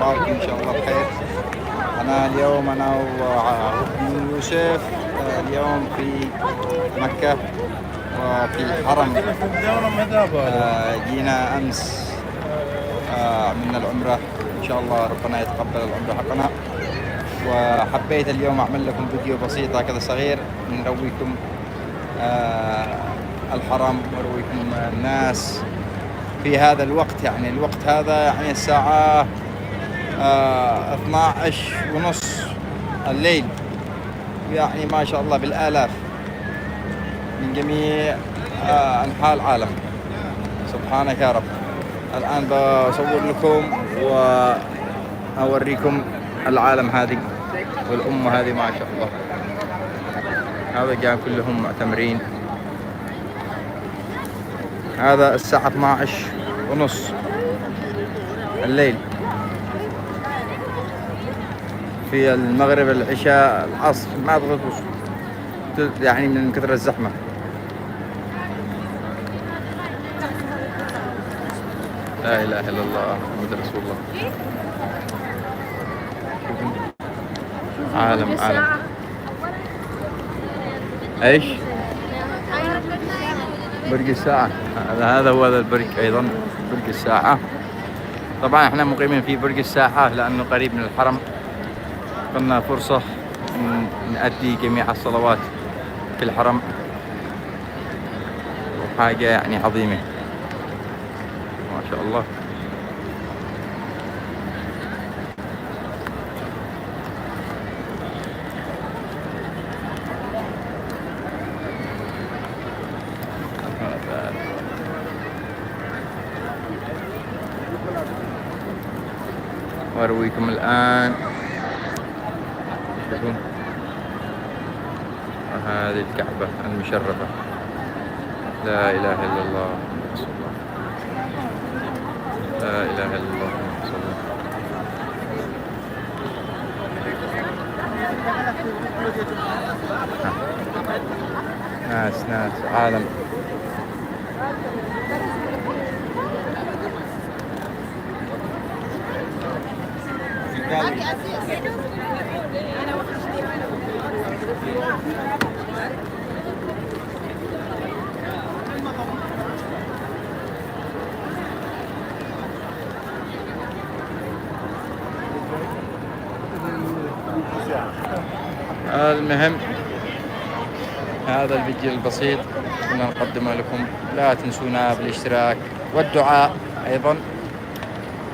أخباركم إن شاء الله بخير. أنا وابن يوسف اليوم في مكة وفي الحرم. جينا أمس من العمرة، إن شاء الله ربنا يتقبل العمرة حقنا. وحبيت اليوم أعمل لكم فيديو بسيط هكذا صغير نرويكم الحرم ونرويكم الناس في هذا الوقت. يعني الوقت هذا يعني الساعة 12:30 الليل، يعني ما شاء الله بالآلاف من جميع أنحاء العالم. سبحانك يا رب. الآن بصور لكم وأوريكم العالم هذه والأمة هذه ما شاء الله. هذا كان كلهم معتمرين. هذا الساعة 12:30 الليل، في المغرب العشاء العصر ما تغطوش يعني من كثر الزحمة. لا إله إلا الله محمد رسول الله. عالم ايش؟ برج الساعة. هذا هو البرج أيضا، برج الساعة. طبعا احنا مقيمين في برج الساعة لأنه قريب من الحرم، قلنا فرصة نأدي جميع الصلوات في الحرم، حاجة يعني عظيمة ما شاء الله. وأرويكم الآن هذه الكعبة المشرفة. لا إله إلا الله رسول الله. لا إله إلا الله رسول الله. ناس عالم. المهم هذا الفيديو البسيط كنا نقدمه لكم. لا تنسونا بالاشتراك والدعاء أيضا،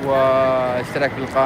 واشتراك بالقناة.